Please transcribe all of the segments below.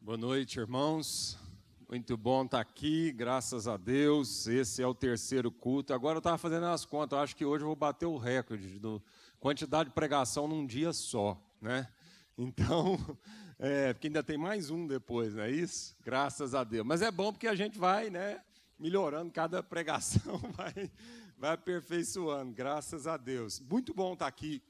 Boa noite, irmãos. Muito bom estar aqui, graças a Deus. Esse é o terceiro culto. Agora eu estava fazendo as contas, eu acho que hoje eu vou bater o recorde da quantidade de pregação num dia só, né? Então, porque ainda tem mais um depois, não é isso? Graças a Deus. Mas é bom porque a gente vai, né, melhorando, cada pregação vai aperfeiçoando, graças a Deus. Muito bom estar aqui.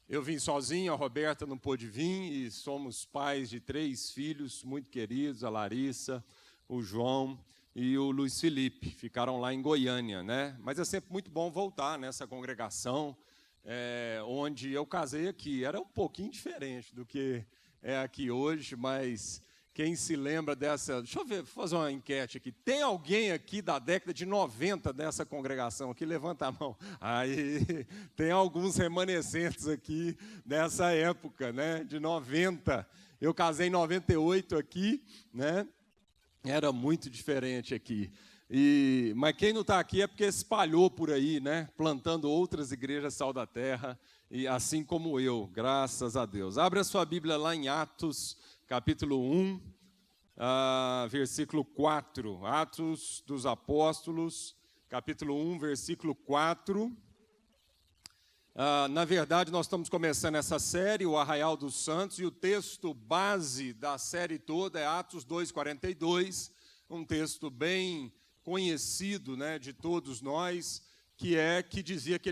Eu vim sozinho, a Roberta não pôde vir, e somos pais de 3 filhos muito queridos, a Larissa, o João e o Luiz Felipe, ficaram lá em Goiânia, né? Mas é sempre muito bom voltar nessa congregação, onde eu casei aqui. Era um pouquinho diferente do que é aqui hoje, mas quem se lembra dessa... Deixa eu ver, vou fazer uma enquete aqui. Tem alguém aqui da década de 90 dessa congregação aqui? Levanta a mão. Aí, tem alguns remanescentes aqui dessa época, né? De 90. Eu casei em 98 aqui, né? Era muito diferente aqui. Mas quem não está aqui é porque espalhou por aí, né? Plantando outras igrejas Sal da Terra, e assim como eu, graças a Deus. Abre a sua Bíblia lá em Atos, capítulo 1, versículo 4. Atos dos Apóstolos, capítulo 1, versículo 4. Na verdade, nós estamos começando essa série, o Arraial dos Santos, e o texto base da série toda é Atos 2:42, um texto bem conhecido, né, de todos nós, que dizia que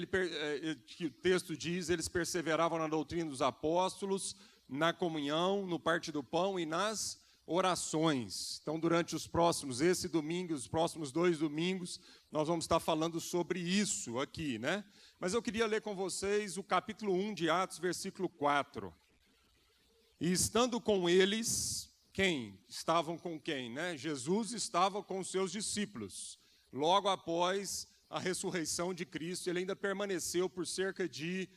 o texto diz: eles perseveravam na doutrina dos apóstolos, na comunhão, no partir do pão e nas orações. Então, durante esse domingo, os próximos 2 domingos, nós vamos estar falando sobre isso aqui, né? Mas eu queria ler com vocês o capítulo 1 de Atos, versículo 4. E estando com eles, quem? Estavam com quem, né? Jesus estava com os seus discípulos. Logo após a ressurreição de Cristo, ele ainda permaneceu por cerca de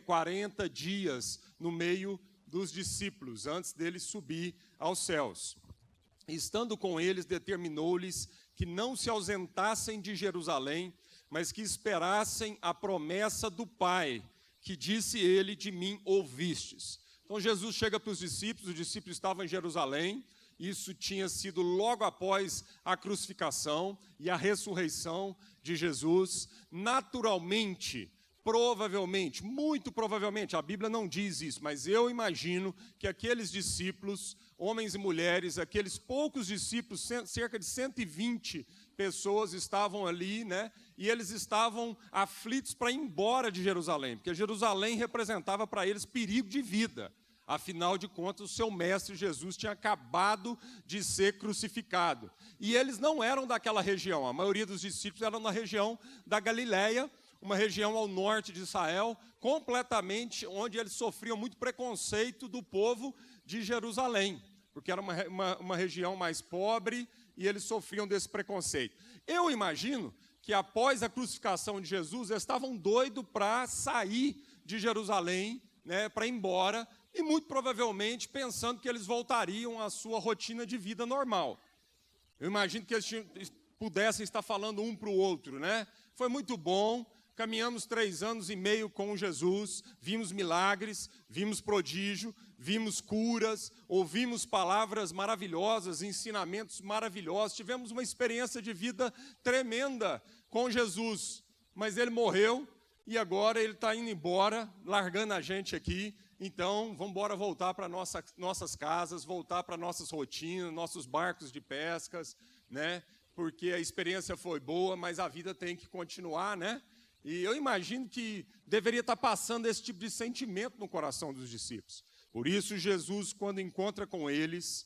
40 dias no meio dos discípulos, antes dele subir aos céus. Estando com eles, determinou-lhes que não se ausentassem de Jerusalém, mas que esperassem a promessa do Pai, que disse ele: de mim ouvistes. Então Jesus chega para os discípulos estavam em Jerusalém. Isso tinha sido logo após a crucificação e a ressurreição de Jesus. Naturalmente, provavelmente, muito provavelmente, a Bíblia não diz isso, mas eu imagino que aqueles discípulos, homens e mulheres, aqueles poucos discípulos, cerca de 120 pessoas estavam ali, né? E eles estavam aflitos para ir embora de Jerusalém, porque Jerusalém representava para eles perigo de vida. Afinal de contas, o seu mestre Jesus tinha acabado de ser crucificado. E eles não eram daquela região, a maioria dos discípulos eram na região da Galileia, uma região ao norte de Israel, completamente onde eles sofriam muito preconceito do povo de Jerusalém, porque era uma região mais pobre e eles sofriam desse preconceito. Eu imagino que após a crucificação de Jesus, eles estavam doidos para sair de Jerusalém, né, para ir embora, e muito provavelmente pensando que eles voltariam à sua rotina de vida normal. Eu imagino que eles pudessem estar falando um para o outro, né? Foi muito bom. Caminhamos 3 anos e meio com Jesus, vimos milagres, vimos prodígio, vimos curas, ouvimos palavras maravilhosas, ensinamentos maravilhosos, tivemos uma experiência de vida tremenda com Jesus, mas ele morreu e agora ele está indo embora, largando a gente aqui. Então, vamos embora voltar para nossas casas, voltar para nossas rotinas, nossos barcos de pescas, né? Porque a experiência foi boa, mas a vida tem que continuar, né? E eu imagino que deveria estar passando esse tipo de sentimento no coração dos discípulos. Por isso, Jesus, quando encontra com eles,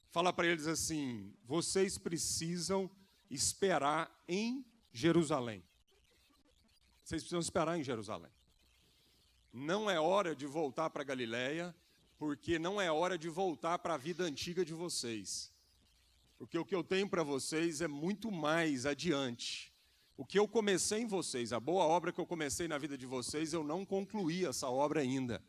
fala para eles assim: vocês precisam esperar em Jerusalém. Vocês precisam esperar em Jerusalém. Não é hora de voltar para Galileia, porque não é hora de voltar para a vida antiga de vocês. Porque o que eu tenho para vocês é muito mais adiante. O que eu comecei em vocês, a boa obra que eu comecei na vida de vocês, eu não concluí essa obra ainda.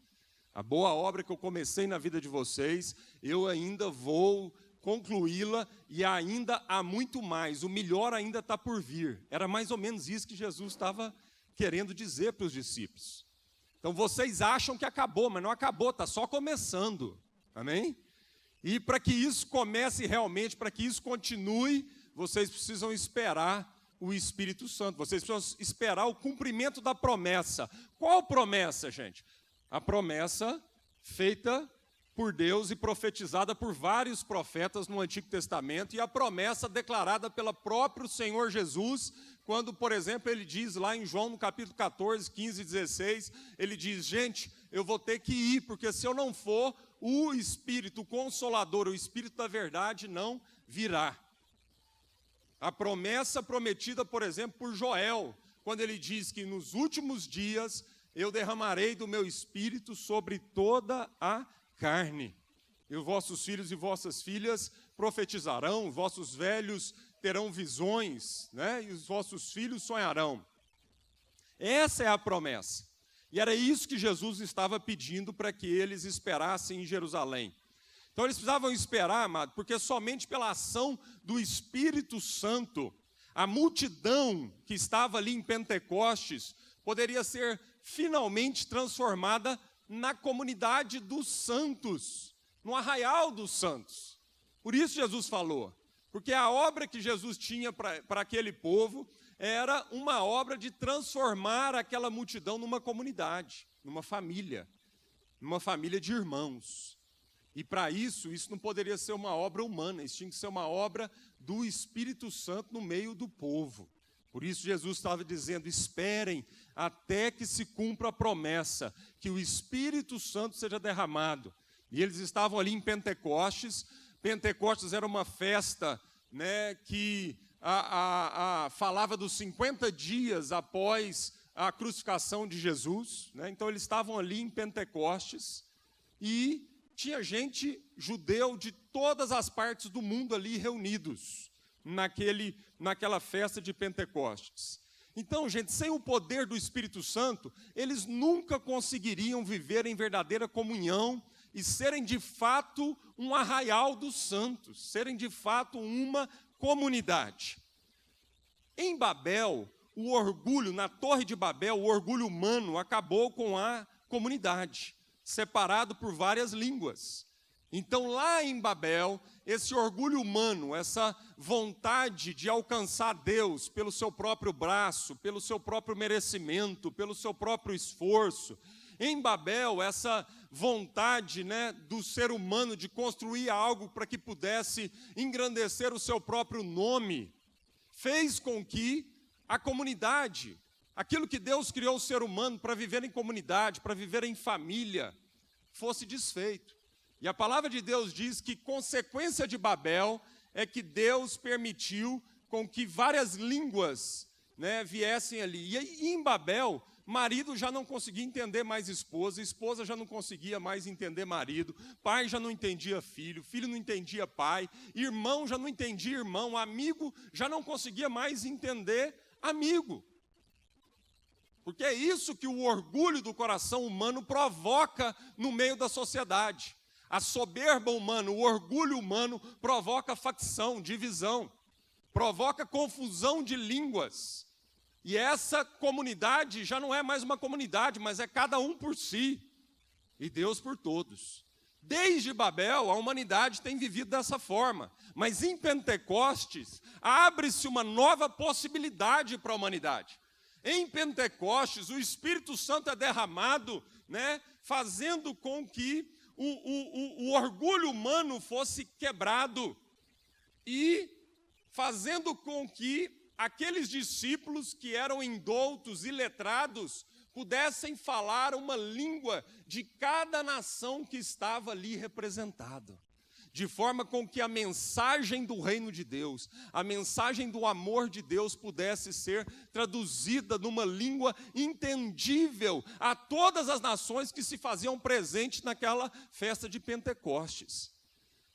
A boa obra que eu comecei na vida de vocês, eu ainda vou concluí-la, e ainda há muito mais. O melhor ainda está por vir. Era mais ou menos isso que Jesus estava querendo dizer para os discípulos. Então vocês acham que acabou, mas não acabou, está só começando. Amém? E para que isso comece realmente, para que isso continue, vocês precisam esperar o Espírito Santo. Vocês precisam esperar o cumprimento da promessa. Qual promessa, gente? A promessa feita por Deus e profetizada por vários profetas no Antigo Testamento, e a promessa declarada pelo próprio Senhor Jesus, quando, por exemplo, ele diz lá em João, no capítulo 14, 15 e 16, ele diz, gente, eu vou ter que ir, porque se eu não for, o Espírito Consolador, o Espírito da verdade não virá. A promessa prometida, por exemplo, por Joel, quando ele diz que nos últimos dias eu derramarei do meu Espírito sobre toda a carne. E os vossos filhos e vossas filhas profetizarão, vossos velhos terão visões, né? E os vossos filhos sonharão. Essa é a promessa. E era isso que Jesus estava pedindo para que eles esperassem em Jerusalém. Então eles precisavam esperar, amado, porque somente pela ação do Espírito Santo, a multidão que estava ali em Pentecostes poderia ser finalmente transformada na comunidade dos santos, no arraial dos santos. Por isso Jesus falou, porque a obra que Jesus tinha para aquele povo era uma obra de transformar aquela multidão numa comunidade, numa família de irmãos. E para isso não poderia ser uma obra humana, isso tinha que ser uma obra do Espírito Santo no meio do povo. Por isso Jesus estava dizendo, esperem até que se cumpra a promessa, que o Espírito Santo seja derramado. E eles estavam ali em Pentecostes. Pentecostes era uma festa, né, que falava dos 50 dias após a crucificação de Jesus, né? Então eles estavam ali em Pentecostes e tinha gente judeu de todas as partes do mundo ali reunidos naquela festa de Pentecostes. Então, gente, sem o poder do Espírito Santo, eles nunca conseguiriam viver em verdadeira comunhão e serem de fato um arraial dos santos, serem de fato uma comunidade. Em Babel, o orgulho, na Torre de Babel, o orgulho humano acabou com a comunidade, separado por várias línguas. Então, lá em Babel, esse orgulho humano, essa vontade de alcançar Deus pelo seu próprio braço, pelo seu próprio merecimento, pelo seu próprio esforço. Em Babel, essa vontade, né, do ser humano de construir algo para que pudesse engrandecer o seu próprio nome, fez com que a comunidade, aquilo que Deus criou o ser humano para viver em comunidade, para viver em família, fosse desfeito. E a palavra de Deus diz que consequência de Babel é que Deus permitiu com que várias línguas, né, viessem ali. E aí, em Babel, marido já não conseguia entender mais esposa, esposa já não conseguia mais entender marido, pai já não entendia filho, filho não entendia pai, irmão já não entendia irmão, amigo já não conseguia mais entender amigo. Porque é isso que o orgulho do coração humano provoca no meio da sociedade. A soberba humana, o orgulho humano provoca facção, divisão, provoca confusão de línguas. E essa comunidade já não é mais uma comunidade, mas é cada um por si e Deus por todos. Desde Babel, a humanidade tem vivido dessa forma, mas em Pentecostes abre-se uma nova possibilidade para a humanidade. Em Pentecostes, o Espírito Santo é derramado, né, fazendo com que o orgulho humano fosse quebrado e fazendo com que aqueles discípulos que eram indoutos e letrados pudessem falar uma língua de cada nação que estava ali representada. De forma com que a mensagem do reino de Deus, a mensagem do amor de Deus pudesse ser traduzida numa língua entendível a todas as nações que se faziam presentes naquela festa de Pentecostes.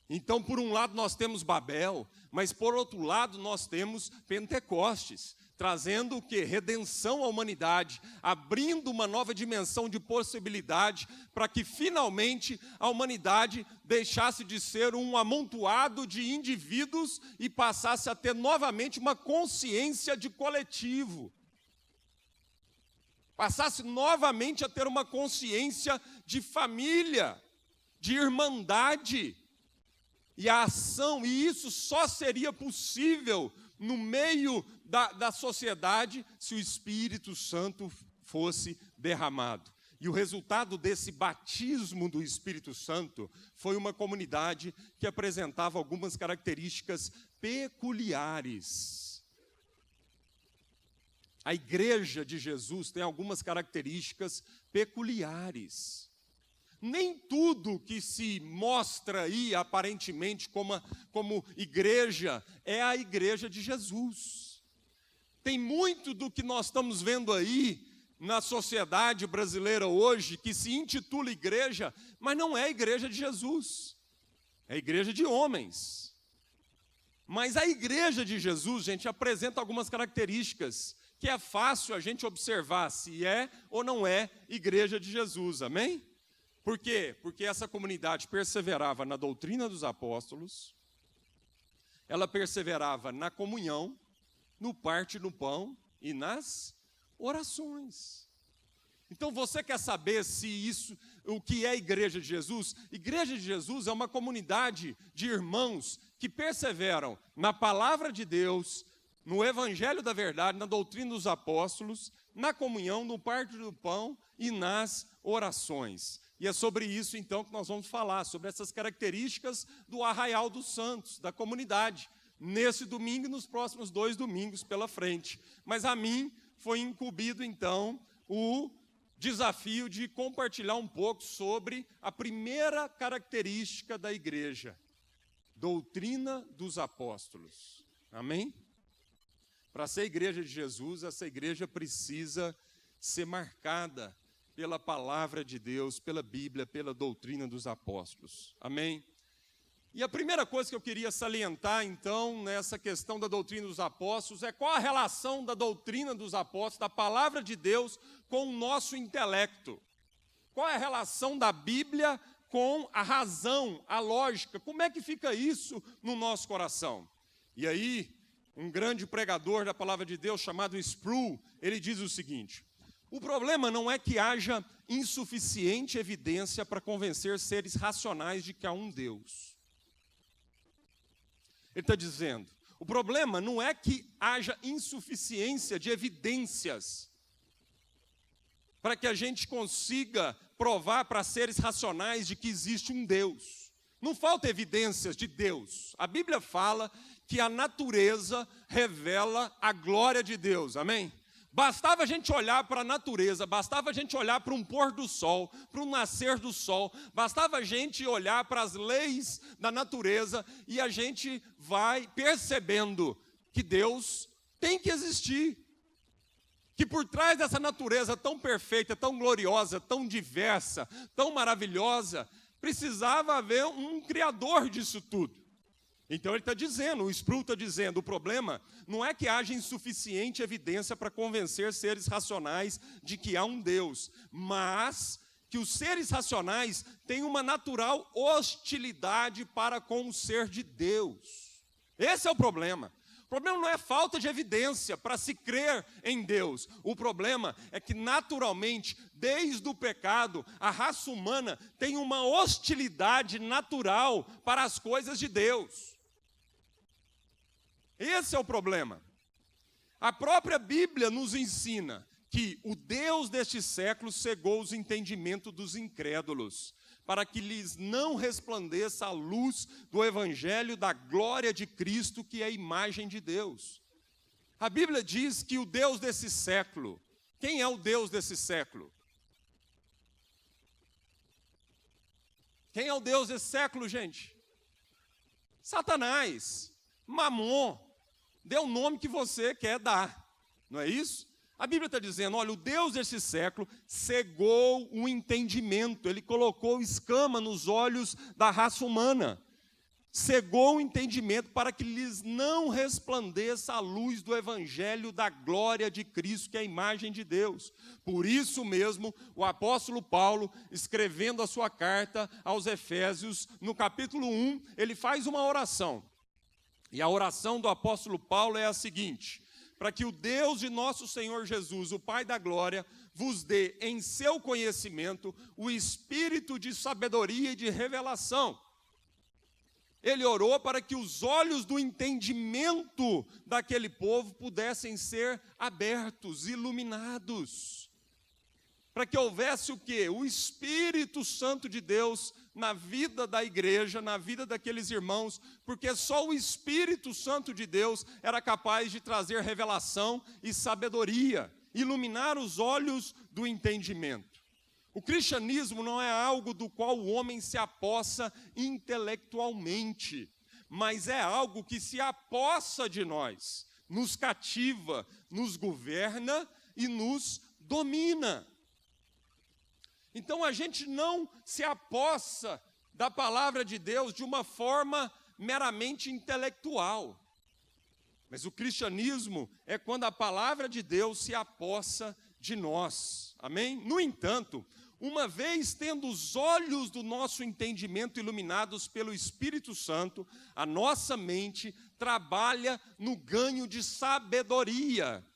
Então, por um lado nós temos Babel, mas por outro lado nós temos Pentecostes, trazendo o quê? Redenção à humanidade, abrindo uma nova dimensão de possibilidade para que finalmente a humanidade deixasse de ser um amontoado de indivíduos e passasse a ter novamente uma consciência de coletivo. Passasse novamente a ter uma consciência de família. de irmandade e a ação, e isso só seria possível no meio da sociedade se o Espírito Santo fosse derramado. E o resultado desse batismo do Espírito Santo foi uma comunidade que apresentava algumas características peculiares. A igreja de Jesus tem algumas características peculiares. Nem tudo que se mostra aí, aparentemente, como igreja, é a igreja de Jesus. Tem muito do que nós estamos vendo aí na sociedade brasileira hoje, que se intitula igreja, mas não é a igreja de Jesus. É a igreja de homens. Mas a igreja de Jesus, gente, apresenta algumas características que é fácil a gente observar se é ou não é igreja de Jesus, amém? Por quê? Porque essa comunidade perseverava na doutrina dos apóstolos, ela perseverava na comunhão, no partir do pão e nas orações. Então você quer saber o que é igreja de Jesus? Igreja de Jesus é uma comunidade de irmãos que perseveram na palavra de Deus, no evangelho da verdade, na doutrina dos apóstolos, na comunhão, no partir do pão e nas orações. E é sobre isso, então, que nós vamos falar, sobre essas características do Arraial dos Santos, da comunidade, nesse domingo e nos próximos 2 domingos pela frente. Mas a mim foi incumbido, então, o desafio de compartilhar um pouco sobre a primeira característica da igreja, doutrina dos apóstolos. Amém? Para ser igreja de Jesus, essa igreja precisa ser marcada pela palavra de Deus, pela Bíblia, pela doutrina dos apóstolos. Amém? E a primeira coisa que eu queria salientar, então, nessa questão da doutrina dos apóstolos, é qual a relação da doutrina dos apóstolos, da palavra de Deus, com o nosso intelecto. Qual é a relação da Bíblia com a razão, a lógica? Como é que fica isso no nosso coração? E aí, um grande pregador da palavra de Deus, chamado Sproul, ele diz o seguinte: o problema não é que haja insuficiente evidência para convencer seres racionais de que há um Deus. Ele está dizendo, o problema não é que haja insuficiência de evidências para que a gente consiga provar para seres racionais de que existe um Deus. Não falta evidências de Deus. A Bíblia fala que a natureza revela a glória de Deus, amém? Bastava a gente olhar para a natureza, bastava a gente olhar para um pôr do sol, para um nascer do sol, bastava a gente olhar para as leis da natureza e a gente vai percebendo que Deus tem que existir. Que por trás dessa natureza tão perfeita, tão gloriosa, tão diversa, tão maravilhosa, precisava haver um criador disso tudo. Então ele está dizendo, o Sproul está dizendo, o problema não é que haja insuficiente evidência para convencer seres racionais de que há um Deus, mas que os seres racionais têm uma natural hostilidade para com o ser de Deus. Esse é o problema. O problema não é falta de evidência para se crer em Deus. O problema é que, naturalmente, desde o pecado, a raça humana tem uma hostilidade natural para as coisas de Deus. Esse é o problema. A própria Bíblia nos ensina que o Deus deste século cegou os entendimentos dos incrédulos, para que lhes não resplandeça a luz do Evangelho da glória de Cristo, que é a imagem de Deus. A Bíblia diz que o Deus desse século, quem é o Deus desse século? Quem é o Deus desse século, gente? Satanás, Mamon, dê o nome que você quer dar, não é isso? A Bíblia está dizendo, olha, o Deus desse século cegou o entendimento, ele colocou escama nos olhos da raça humana, cegou o entendimento para que lhes não resplandeça a luz do Evangelho da glória de Cristo, que é a imagem de Deus. Por isso mesmo, o apóstolo Paulo, escrevendo a sua carta aos Efésios, no capítulo 1, ele faz uma oração. E a oração do apóstolo Paulo é a seguinte: para que o Deus de nosso Senhor Jesus, o Pai da glória, vos dê em seu conhecimento o espírito de sabedoria e de revelação. Ele orou para que os olhos do entendimento daquele povo pudessem ser abertos, iluminados. Para que houvesse o quê? O Espírito Santo de Deus na vida da igreja, na vida daqueles irmãos, porque só o Espírito Santo de Deus era capaz de trazer revelação e sabedoria, iluminar os olhos do entendimento. O cristianismo não é algo do qual o homem se apossa intelectualmente, mas é algo que se apossa de nós, nos cativa, nos governa e nos domina. Então a gente não se apossa da palavra de Deus de uma forma meramente intelectual. Mas o cristianismo é quando a palavra de Deus se apossa de nós. Amém? No entanto, uma vez tendo os olhos do nosso entendimento iluminados pelo Espírito Santo, a nossa mente trabalha no ganho de sabedoria.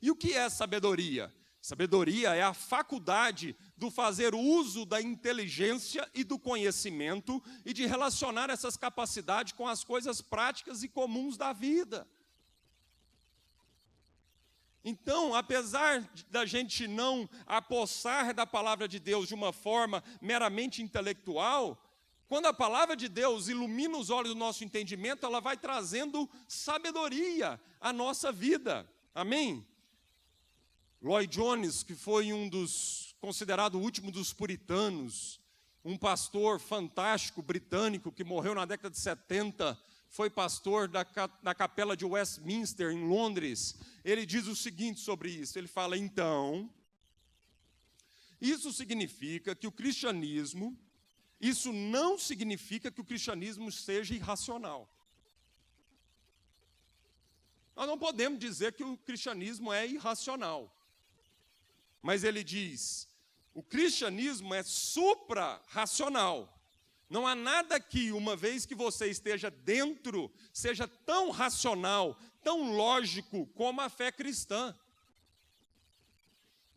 E o que é sabedoria? Sabedoria é a faculdade do fazer uso da inteligência e do conhecimento e de relacionar essas capacidades com as coisas práticas e comuns da vida. Então, apesar da gente não apossar da palavra de Deus de uma forma meramente intelectual, quando a palavra de Deus ilumina os olhos do nosso entendimento, ela vai trazendo sabedoria à nossa vida. Amém? Lloyd Jones, que foi considerado o último dos puritanos, um pastor fantástico britânico que morreu na década de 70, foi pastor da capela de Westminster, em Londres. Ele diz o seguinte sobre isso, ele fala, então, isso não significa que o cristianismo seja irracional. Nós não podemos dizer que o cristianismo é irracional. Mas ele diz, o cristianismo é supra-racional. Não há nada que, uma vez que você esteja dentro, seja tão racional, tão lógico como a fé cristã.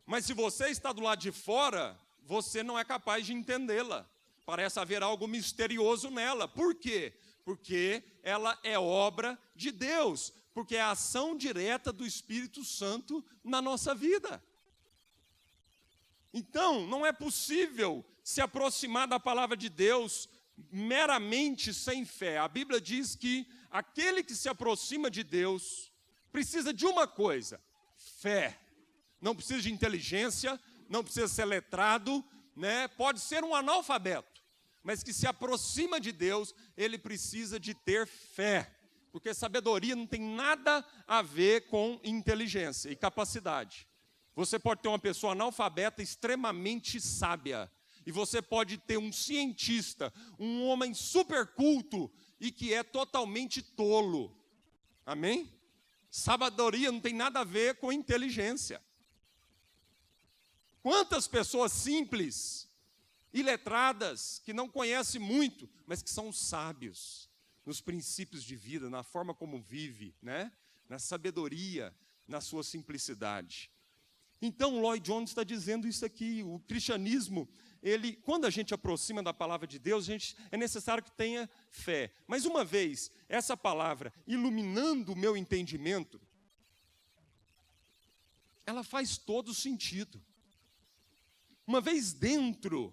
Mas se você está do lado de fora, você não é capaz de entendê-la. Parece haver algo misterioso nela. Por quê? Porque ela é obra de Deus. Porque é a ação direta do Espírito Santo na nossa vida. Então, não é possível se aproximar da palavra de Deus meramente sem fé. A Bíblia diz que aquele que se aproxima de Deus precisa de uma coisa, fé. Não precisa de inteligência, não precisa ser letrado, né? Pode ser um analfabeto, mas que se aproxima de Deus, ele precisa de ter fé. Porque sabedoria não tem nada a ver com inteligência e capacidade. Você pode ter uma pessoa analfabeta extremamente sábia. E você pode ter um cientista, um homem super culto e que é totalmente tolo. Amém? Sabedoria não tem nada a ver com inteligência. Quantas pessoas simples, iletradas, que não conhecem muito, mas que são sábios nos princípios de vida, na forma como vive, né? Na sabedoria, na sua simplicidade. Então, Lloyd Jones está dizendo isso aqui, o cristianismo, quando a gente aproxima da palavra de Deus, é necessário que tenha fé. Mas uma vez, essa palavra iluminando o meu entendimento, ela faz todo sentido. Uma vez dentro,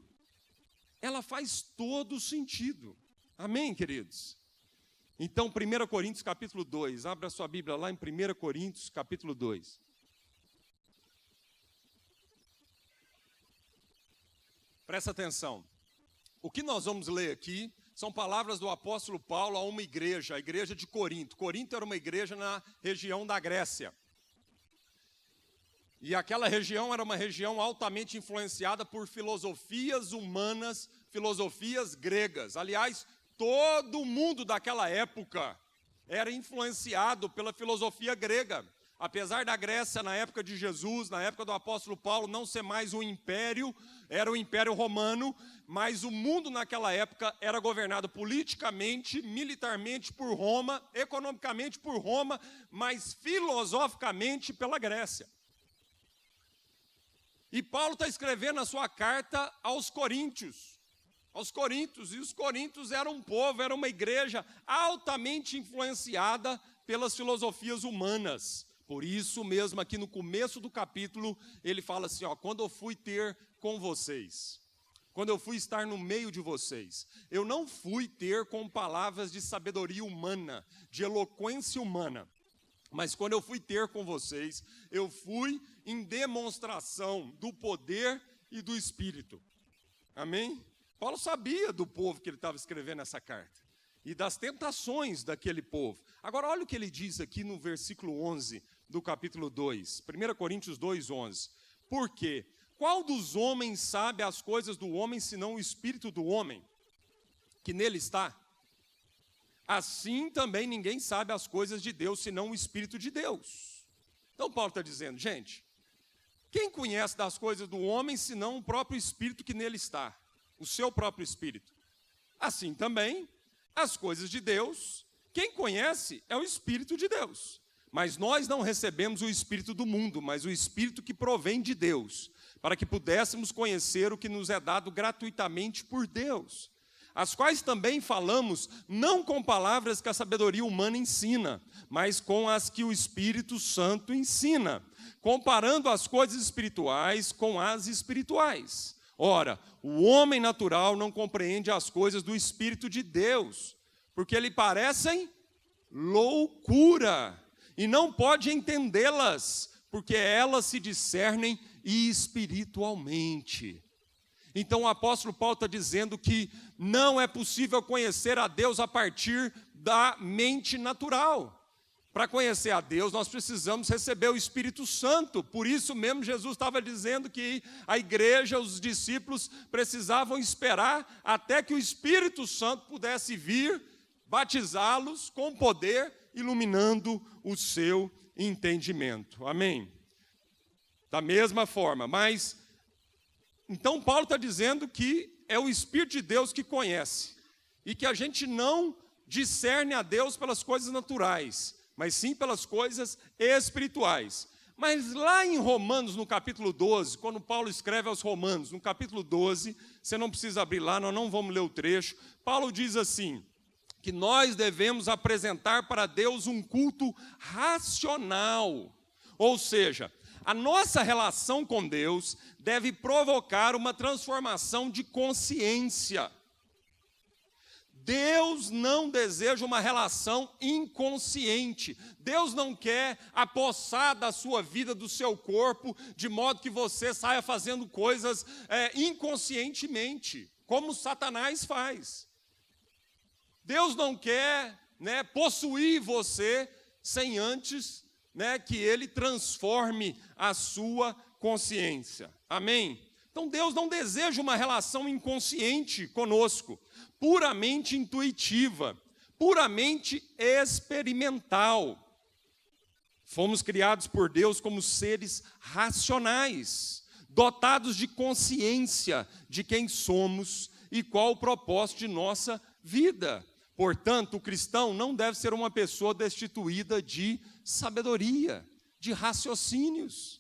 ela faz todo sentido. Amém, queridos? Então, 1 Coríntios capítulo 2, abra sua Bíblia lá em 1 Coríntios capítulo 2. Presta atenção. O que nós vamos ler aqui são palavras do apóstolo Paulo a uma igreja, a igreja de Corinto. Corinto era uma igreja na região da Grécia. E aquela região era uma região altamente influenciada por filosofias humanas, filosofias gregas. Aliás, todo mundo daquela época era influenciado pela filosofia grega. Apesar da Grécia, na época de Jesus, na época do apóstolo Paulo, não ser mais um império, era o Império Romano, mas o mundo naquela época era governado politicamente, militarmente por Roma, economicamente por Roma, mas filosoficamente pela Grécia. E Paulo está escrevendo a sua carta aos Coríntios. E os coríntios eram um povo, era uma igreja altamente influenciada pelas filosofias humanas. Por isso mesmo, aqui no começo do capítulo, ele fala assim, quando eu fui ter com vocês, quando eu fui estar no meio de vocês, eu não fui ter com palavras de sabedoria humana, de eloquência humana, mas quando eu fui ter com vocês, eu fui em demonstração do poder e do Espírito. Amém? Paulo sabia do povo que ele estava escrevendo essa carta e das tentações daquele povo. Agora, olha o que ele diz aqui no versículo 11 do capítulo 2, 1 Coríntios 2:11. Por quê? Qual dos homens sabe as coisas do homem, senão o Espírito do homem, que nele está? Assim também ninguém sabe as coisas de Deus, senão o Espírito de Deus. Então Paulo está dizendo, gente, quem conhece das coisas do homem, senão o próprio Espírito que nele está? O seu próprio Espírito. Assim também, as coisas de Deus, quem conhece é o Espírito de Deus. Mas nós não recebemos o Espírito do mundo, mas o Espírito que provém de Deus, para que pudéssemos conhecer o que nos é dado gratuitamente por Deus, as quais também falamos, não com palavras que a sabedoria humana ensina, mas com as que o Espírito Santo ensina, comparando as coisas espirituais com as espirituais. Ora, o homem natural não compreende as coisas do Espírito de Deus, porque lhe parecem loucura, e não pode entendê-las, porque elas se discernem espiritualmente. Então o apóstolo Paulo está dizendo que não é possível conhecer a Deus a partir da mente natural. Para conhecer a Deus, nós precisamos receber o Espírito Santo. Por isso mesmo, Jesus estava dizendo que a igreja, os discípulos, precisavam esperar até que o Espírito Santo pudesse vir, batizá-los com poder, iluminando o seu entendimento. Amém? Da mesma forma, mas... Então Paulo está dizendo que é o Espírito de Deus que conhece, e que a gente não discerne a Deus pelas coisas naturais, mas sim pelas coisas espirituais. Mas lá em Romanos, no capítulo 12, quando Paulo escreve aos Romanos, no capítulo 12, você não precisa abrir lá, nós não vamos ler o trecho, Paulo diz assim, que nós devemos apresentar para Deus um culto racional, ou seja, a nossa relação com Deus deve provocar uma transformação de consciência. Deus não deseja uma relação inconsciente. Deus não quer apossar da sua vida, do seu corpo, de modo que você saia fazendo coisas inconscientemente, como Satanás faz. Deus não quer, possuir você sem antes, que Ele transforme a sua consciência. Amém? Então Deus não deseja uma relação inconsciente conosco, puramente intuitiva, puramente experimental. Fomos criados por Deus como seres racionais, dotados de consciência de quem somos e qual o propósito de nossa vida. Portanto, o cristão não deve ser uma pessoa destituída de sabedoria, de raciocínios.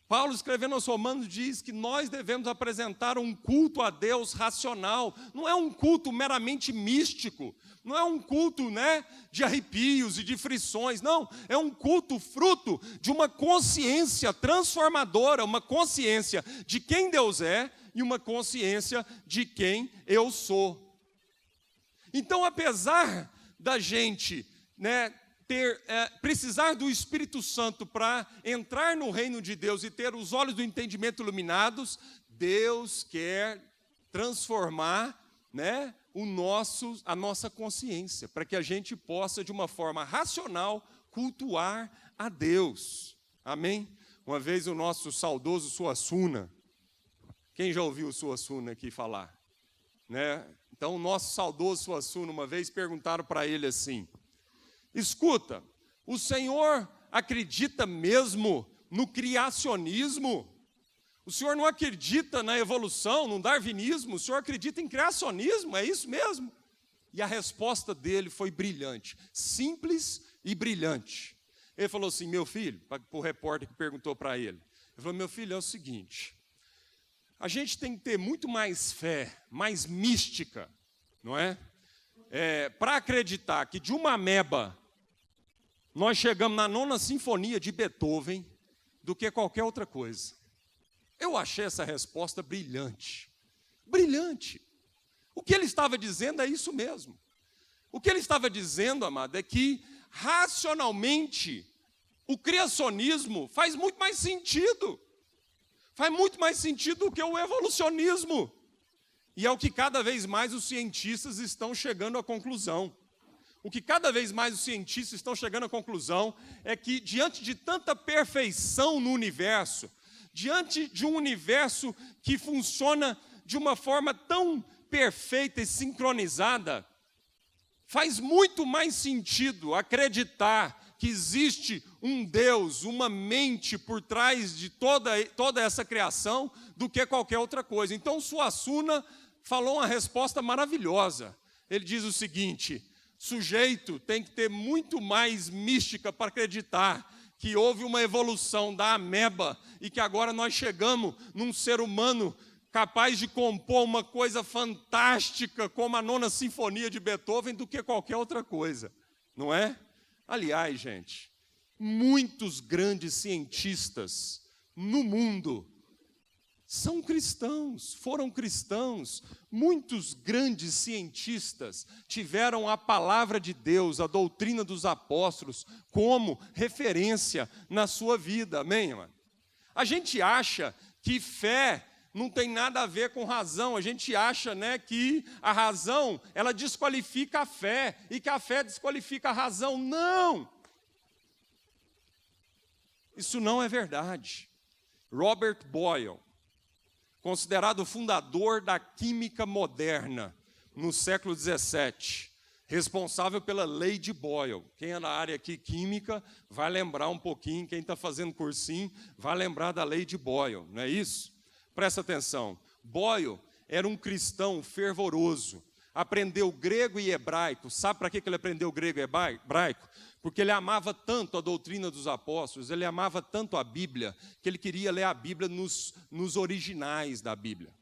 Paulo, escrevendo aos Romanos, diz que nós devemos apresentar um culto a Deus racional. Não é um culto meramente místico, não é um culto, de arrepios e de frições, não. É um culto fruto de uma consciência transformadora, uma consciência de quem Deus é e uma consciência de quem eu sou. Então, apesar da gente, precisar do Espírito Santo para entrar no reino de Deus e ter os olhos do entendimento iluminados, Deus quer transformar, a nossa consciência, para que a gente possa, de uma forma racional, cultuar a Deus. Amém? Uma vez o nosso saudoso Suassuna, quem já ouviu o Suassuna aqui falar? Então, o nosso saudoso Suassuna, uma vez perguntaram para ele assim, escuta, o senhor acredita mesmo no criacionismo? O senhor não acredita na evolução, no darwinismo? O senhor acredita em criacionismo? É isso mesmo? E a resposta dele foi brilhante, simples e brilhante. Ele falou assim, meu filho, para o repórter que perguntou para ele, Ele falou, meu filho, é o seguinte, a gente tem que ter muito mais fé, mais mística, não é? Para acreditar que de uma ameba nós chegamos na 9ª Sinfonia de Beethoven do que qualquer outra coisa. Eu achei essa resposta brilhante. Brilhante. O que ele estava dizendo é isso mesmo. O que ele estava dizendo, amado, é que racionalmente o criacionismo faz muito mais sentido. Faz muito mais sentido do que o evolucionismo. E é o que cada vez mais os cientistas estão chegando à conclusão. O que cada vez mais os cientistas estão chegando à conclusão é que, diante de tanta perfeição no universo, diante de um universo que funciona de uma forma tão perfeita e sincronizada, faz muito mais sentido acreditar que existe um Deus, uma mente por trás de toda essa criação do que qualquer outra coisa. Então, Suassuna falou uma resposta maravilhosa. Ele diz o seguinte, sujeito tem que ter muito mais mística para acreditar que houve uma evolução da ameba e que agora nós chegamos num ser humano capaz de compor uma coisa fantástica como a 9ª Sinfonia de Beethoven do que qualquer outra coisa, não é? Aliás, gente, muitos grandes cientistas no mundo são cristãos, foram cristãos. Muitos grandes cientistas tiveram a palavra de Deus, a doutrina dos apóstolos, como referência na sua vida, amém, mano? A gente acha que fé não tem nada a ver com razão, a gente acha, né, que a razão, ela desqualifica a fé, e que a fé desqualifica a razão. Não! Isso não é verdade. Robert Boyle, considerado o fundador da química moderna no século XVII, responsável pela lei de Boyle. Quem é da área aqui química vai lembrar um pouquinho, quem está fazendo cursinho vai lembrar da lei de Boyle, não é isso? Presta atenção, Boyle era um cristão fervoroso, aprendeu grego e hebraico. Sabe para que ele aprendeu grego e hebraico? Porque ele amava tanto a doutrina dos apóstolos, ele amava tanto a Bíblia, que ele queria ler a Bíblia nos originais da Bíblia.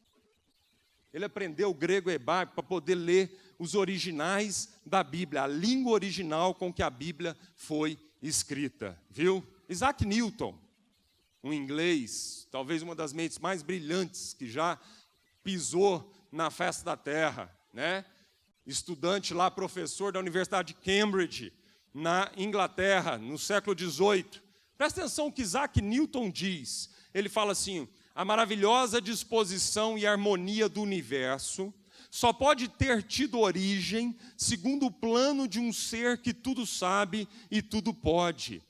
Ele aprendeu grego e hebraico para poder ler os originais da Bíblia, a língua original com que a Bíblia foi escrita, viu? Isaac Newton, um inglês, talvez uma das mentes mais brilhantes que já pisou na face da terra, né? Estudante lá, professor da Universidade de Cambridge, na Inglaterra, no século XVIII. Presta atenção o que Isaac Newton diz. Ele fala assim, a maravilhosa disposição e harmonia do universo só pode ter tido origem segundo o plano de um ser que tudo sabe e tudo pode.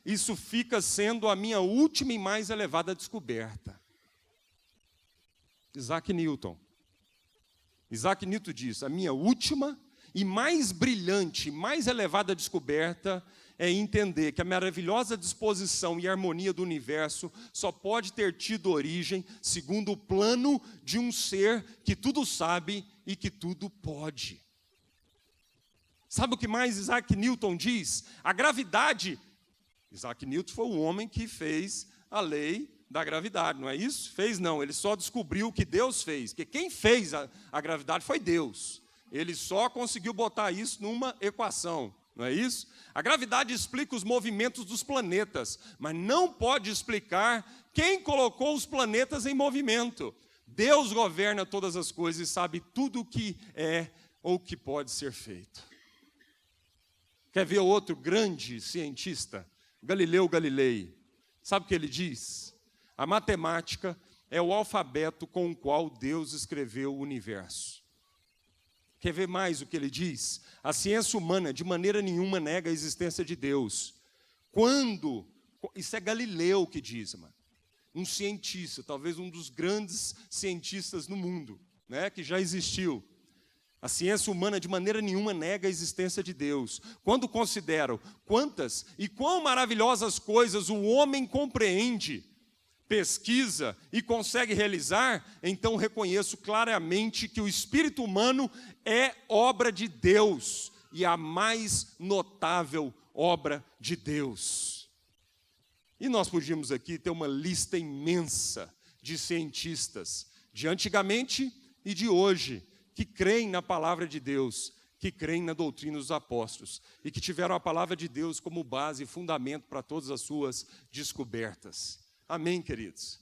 Isso fica sendo a minha última e mais elevada descoberta. Isaac Newton. Isaac Newton diz, a minha última e mais brilhante, mais elevada descoberta é entender que a maravilhosa disposição e harmonia do universo só pode ter tido origem segundo o plano de um ser que tudo sabe e que tudo pode. Sabe o que mais Isaac Newton diz? A gravidade. Isaac Newton foi o homem que fez a lei da gravidade, não é isso? Fez não, ele só descobriu o que Deus fez, porque quem fez a gravidade foi Deus. Ele só conseguiu botar isso numa equação, não é isso? A gravidade explica os movimentos dos planetas, mas não pode explicar quem colocou os planetas em movimento. Deus governa todas as coisas e sabe tudo o que é ou que pode ser feito. Quer ver outro grande cientista? Galileu Galilei. Sabe o que ele diz? A matemática é o alfabeto com o qual Deus escreveu o universo. Quer ver mais o que ele diz? A ciência humana de maneira nenhuma nega a existência de Deus. Isso é Galileu que diz, mano. Um cientista, talvez um dos grandes cientistas no mundo, né, que já existiu. A ciência humana de maneira nenhuma nega a existência de Deus. Quando considero quantas e quão maravilhosas coisas o homem compreende, pesquisa e consegue realizar, então reconheço claramente que o espírito humano é obra de Deus e a mais notável obra de Deus. E nós podíamos aqui ter uma lista imensa de cientistas, de antigamente e de hoje, que creem na palavra de Deus, que creem na doutrina dos apóstolos e que tiveram a palavra de Deus como base e fundamento para todas as suas descobertas. Amém, queridos?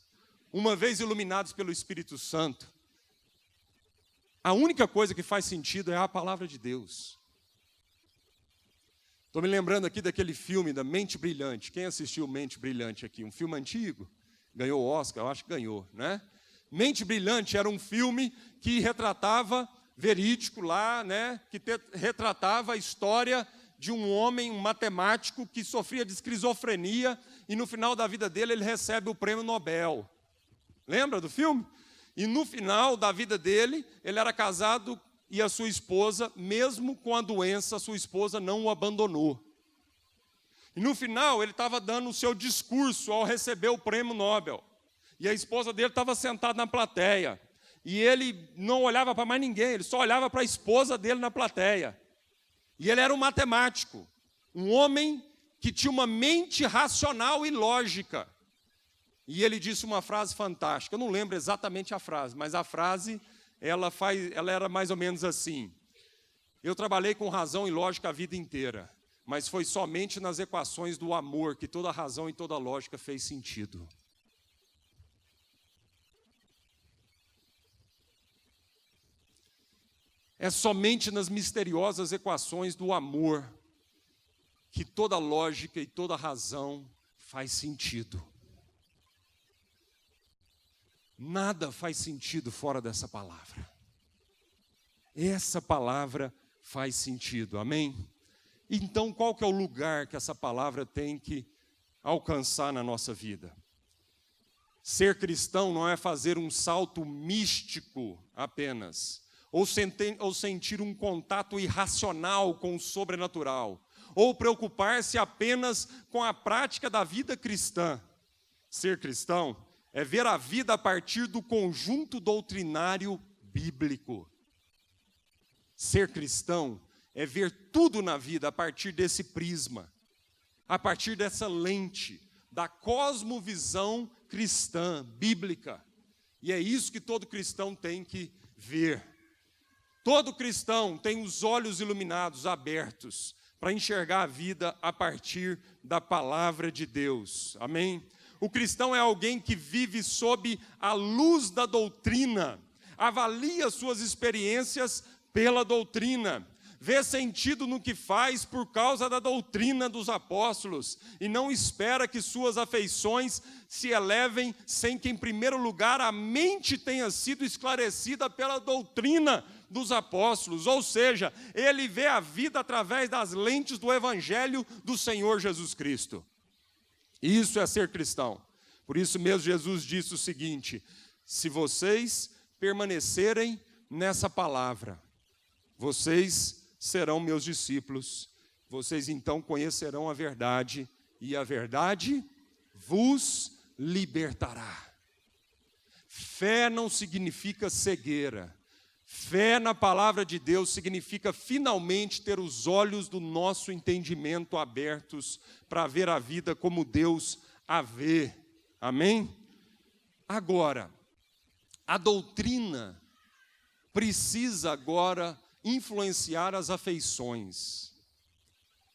Uma vez iluminados pelo Espírito Santo, a única coisa que faz sentido é a palavra de Deus. Estou me lembrando aqui daquele filme da Mente Brilhante. Quem assistiu Mente Brilhante aqui? Um filme antigo? Ganhou o Oscar? Eu acho que ganhou, né? Mente Brilhante era um filme que retratava, verídico lá, né? Que retratava a história de um homem, um matemático, que sofria de esquizofrenia e no final da vida dele ele recebe o prêmio Nobel. Lembra do filme? E no final da vida dele, ele era casado e a sua esposa, mesmo com a doença, a sua esposa não o abandonou. E no final, ele estava dando o seu discurso ao receber o prêmio Nobel. E a esposa dele estava sentada na plateia. E ele não olhava para mais ninguém, ele só olhava para a esposa dele na plateia. E ele era um matemático, um homem que tinha uma mente racional e lógica. E ele disse uma frase fantástica, eu não lembro exatamente a frase, mas a frase, ela era mais ou menos assim: eu trabalhei com razão e lógica a vida inteira, mas foi somente nas equações do amor que toda razão e toda lógica fez sentido. É somente nas misteriosas equações do amor que toda lógica e toda razão faz sentido. Nada faz sentido fora dessa palavra. Essa palavra faz sentido, amém? Então, qual que é o lugar que essa palavra tem que alcançar na nossa vida? Ser cristão não é fazer um salto místico apenas, ou sentir um contato irracional com o sobrenatural, ou preocupar-se apenas com a prática da vida cristã. Ser cristão é ver a vida a partir do conjunto doutrinário bíblico. Ser cristão é ver tudo na vida a partir desse prisma, a partir dessa lente, da cosmovisão cristã, bíblica. E é isso que todo cristão tem que ver. Todo cristão tem os olhos iluminados, abertos, para enxergar a vida a partir da palavra de Deus. Amém? O cristão é alguém que vive sob a luz da doutrina, avalia suas experiências pela doutrina, vê sentido no que faz por causa da doutrina dos apóstolos e não espera que suas afeições se elevem sem que, em primeiro lugar, a mente tenha sido esclarecida pela doutrina dos apóstolos, ou seja, ele vê a vida através das lentes do Evangelho do Senhor Jesus Cristo. Isso é ser cristão. Por isso mesmo Jesus disse o seguinte: se vocês permanecerem nessa palavra, vocês serão meus discípulos, vocês então conhecerão a verdade, e a verdade vos libertará. Fé não significa cegueira. Fé na palavra de Deus significa finalmente ter os olhos do nosso entendimento abertos para ver a vida como Deus a vê. Amém? Agora, a doutrina precisa agora influenciar as afeições.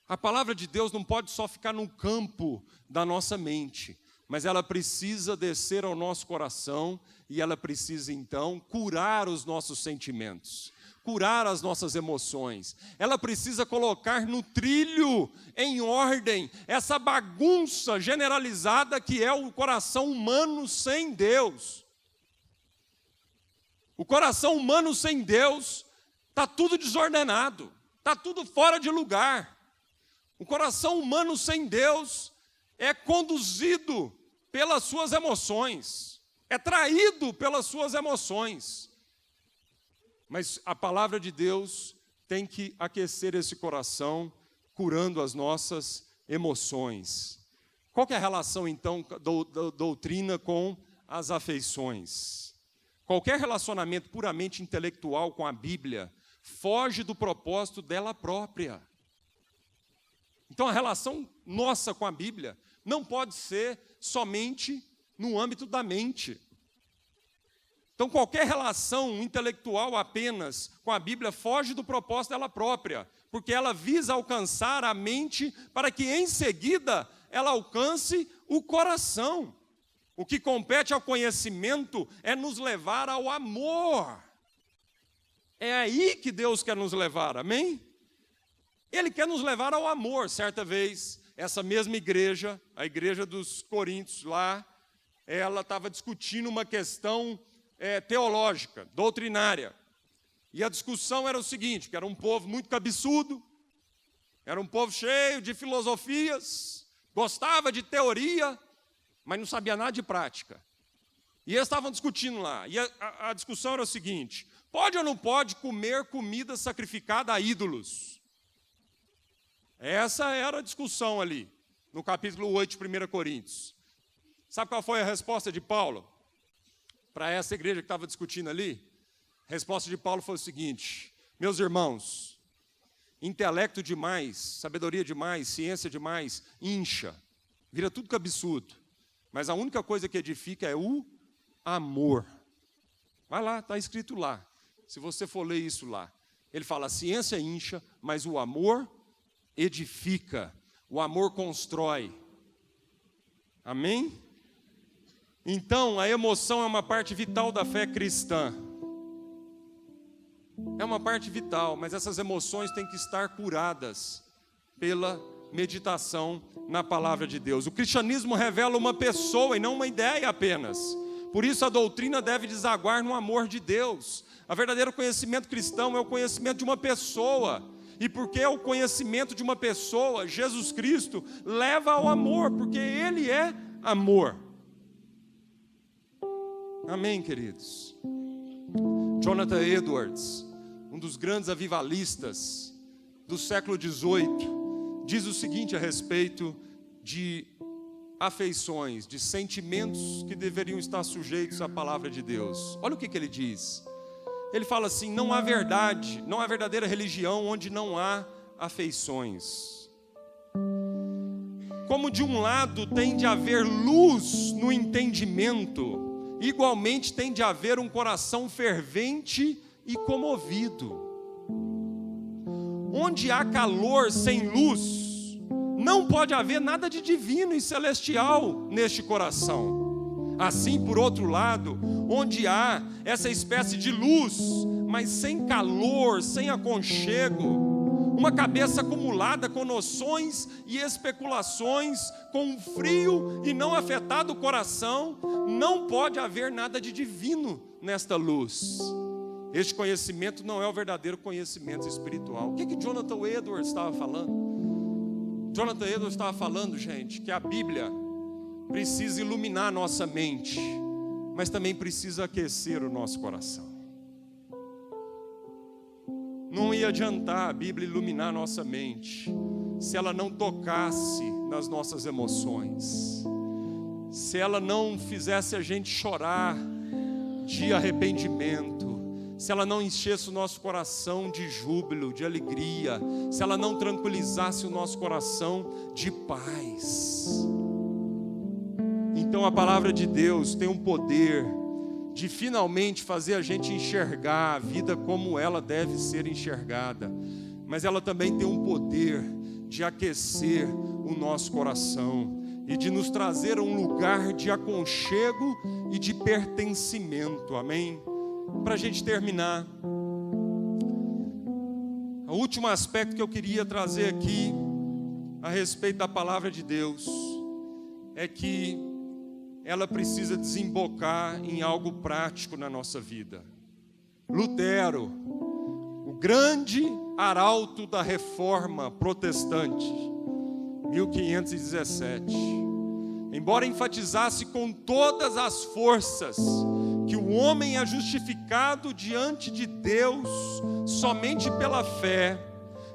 A palavra de Deus não pode só ficar no campo da nossa mente, mas ela precisa descer ao nosso coração e ela precisa, então, curar os nossos sentimentos, curar as nossas emoções. Ela precisa colocar no trilho, em ordem, essa bagunça generalizada que é o coração humano sem Deus. O coração humano sem Deus está tudo desordenado, está tudo fora de lugar. O coração humano sem Deus é conduzido pelas suas emoções, é traído pelas suas emoções. Mas a palavra de Deus tem que aquecer esse coração, curando as nossas emoções. Qual que é a relação, então, da doutrina com as afeições? Qualquer relacionamento puramente intelectual com a Bíblia foge do propósito dela própria. Então, a relação nossa com a Bíblia não pode ser somente no âmbito da mente. Então, qualquer relação intelectual apenas com a Bíblia foge do propósito dela própria, porque ela visa alcançar a mente para que, em seguida, ela alcance o coração. O que compete ao conhecimento é nos levar ao amor. É aí que Deus quer nos levar, amém? Ele quer nos levar ao amor. Certa vez, essa mesma igreja, a igreja dos Coríntios lá, ela estava discutindo uma questão teológica, doutrinária. E a discussão era o seguinte, que era um povo muito cabeçudo, era um povo cheio de filosofias, gostava de teoria, mas não sabia nada de prática. E eles estavam discutindo lá, e a discussão era o seguinte: pode ou não pode comer comida sacrificada a ídolos? Essa era a discussão ali, no capítulo 8 de 1 Coríntios. Sabe qual foi a resposta de Paulo para essa igreja que estava discutindo ali? A resposta de Paulo foi o seguinte: meus irmãos, intelecto demais, sabedoria demais, ciência demais, incha, vira tudo cabeçudo. Mas a única coisa que edifica é o amor. Vai lá, está escrito lá. Se você for ler isso lá, ele fala: a ciência incha, mas o amor edifica, o amor constrói. Amém? Então, a emoção é uma parte vital da fé cristã. É uma parte vital, mas essas emoções têm que estar curadas pela meditação na palavra de Deus. O cristianismo revela uma pessoa e não uma ideia apenas. Por isso a doutrina deve desaguar no amor de Deus. O verdadeiro conhecimento cristão é o conhecimento de uma pessoa. E porque é o conhecimento de uma pessoa, Jesus Cristo leva ao amor, porque Ele é amor. Amém, queridos? Jonathan Edwards, um dos grandes avivalistas do século XVIII, diz o seguinte a respeito de afeições, de sentimentos que deveriam estar sujeitos à palavra de Deus. Olha o que ele diz. Ele fala assim: não há verdade, não há verdadeira religião onde não há afeições. Como de um lado tem de haver luz no entendimento, igualmente tem de haver um coração fervente e comovido. Onde há calor sem luz, não pode haver nada de divino e celestial neste coração. Assim, por outro lado, onde há essa espécie de luz, mas sem calor, sem aconchego, uma cabeça acumulada com noções e especulações, com um frio e não afetado o coração, não pode haver nada de divino nesta luz. Este conhecimento não é o verdadeiro conhecimento espiritual. O que Jonathan Edwards estava falando? Jonathan Edwards estava falando, gente, que a Bíblia precisa iluminar a nossa mente, mas também precisa aquecer o nosso coração. Não ia adiantar a Bíblia iluminar a nossa mente se ela não tocasse nas nossas emoções, se ela não fizesse a gente chorar de arrependimento, se ela não enchesse o nosso coração de júbilo, de alegria, se ela não tranquilizasse o nosso coração de paz. Então a palavra de Deus tem um poder de finalmente fazer a gente enxergar a vida como ela deve ser enxergada, mas ela também tem um poder de aquecer o nosso coração e de nos trazer a um lugar de aconchego e de pertencimento, amém? Para a gente terminar, o último aspecto que eu queria trazer aqui a respeito da palavra de Deus é que ela precisa desembocar em algo prático na nossa vida. Lutero, o grande arauto da reforma protestante, 1517, embora enfatizasse com todas as forças que o homem é justificado diante de Deus somente pela fé,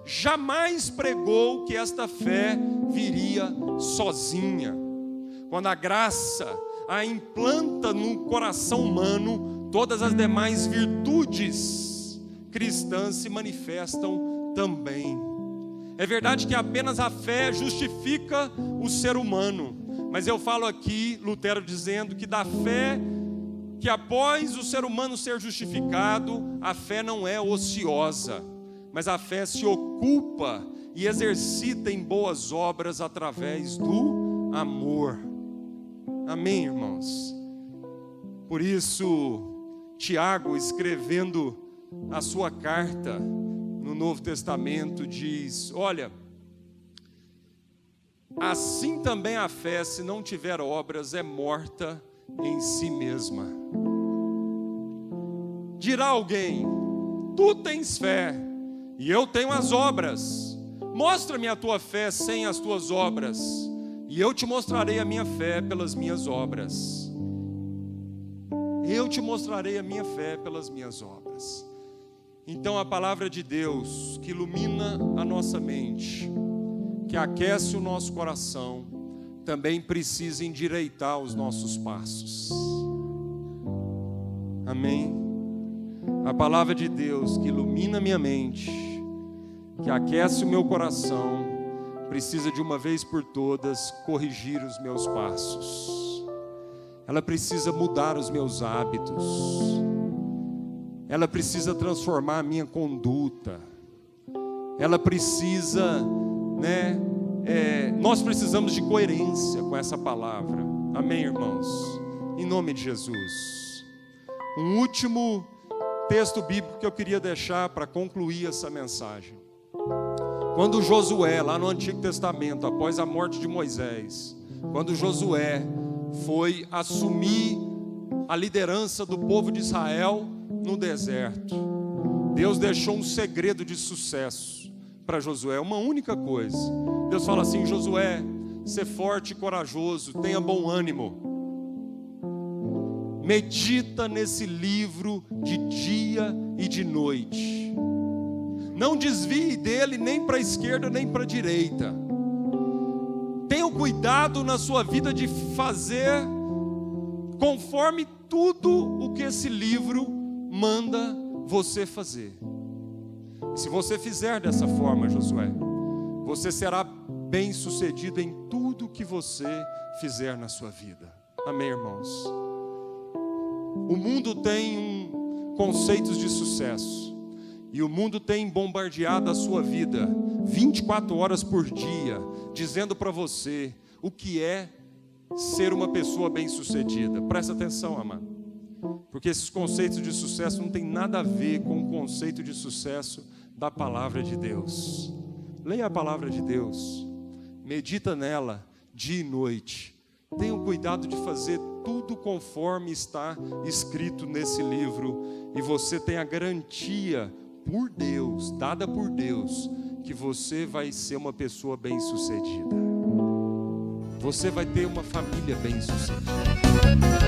jamais pregou que esta fé viria sozinha. Quando a graça a implanta no coração humano, todas as demais virtudes cristãs se manifestam também. É verdade que apenas a fé justifica o ser humano, mas eu falo aqui, Lutero dizendo que da fé, que após o ser humano ser justificado, a fé não é ociosa, mas a fé se ocupa e exercita em boas obras através do amor. Amém, irmãos? Por isso, Tiago, escrevendo a sua carta no Novo Testamento, diz: olha, assim também a fé, se não tiver obras, é morta em si mesma. Dirá alguém: tu tens fé e eu tenho as obras. Mostra-me a tua fé sem as tuas obras, e eu te mostrarei a minha fé pelas minhas obras. Eu te mostrarei a minha fé pelas minhas obras. Então a palavra de Deus, que ilumina a nossa mente, que aquece o nosso coração, também precisa endireitar os nossos passos. Amém? A palavra de Deus, que ilumina minha mente, que aquece o meu coração, precisa de uma vez por todas corrigir os meus passos. Ela precisa mudar os meus hábitos. Ela precisa transformar a minha conduta. Ela precisa, nós precisamos de coerência com essa palavra. Amém, irmãos? Em nome de Jesus. Um último texto bíblico que eu queria deixar para concluir essa mensagem. Quando Josué, lá no Antigo Testamento, após a morte de Moisés, quando Josué foi assumir a liderança do povo de Israel no deserto, Deus deixou um segredo de sucesso para Josué, uma única coisa. Deus fala assim: Josué, ser forte e corajoso, tenha bom ânimo, medita nesse livro de dia e de noite, não desvie dele nem para a esquerda nem para a direita. Tenha cuidado na sua vida de fazer conforme tudo o que esse livro manda você fazer. Se você fizer dessa forma, Josué, você será bem sucedido em tudo que você fizer na sua vida. Amém, irmãos? O mundo tem conceitos de sucesso, e o mundo tem bombardeado a sua vida 24 horas por dia, dizendo para você o que é ser uma pessoa bem-sucedida. Presta atenção, amado, porque esses conceitos de sucesso não tem nada a ver com o conceito de sucesso da palavra de Deus. Leia a palavra de Deus, medita nela dia e noite. Tenha cuidado de fazer tudo conforme está escrito nesse livro, e você tem a garantia por Deus, dada por Deus, que você vai ser uma pessoa bem-sucedida. Você vai ter uma família bem-sucedida.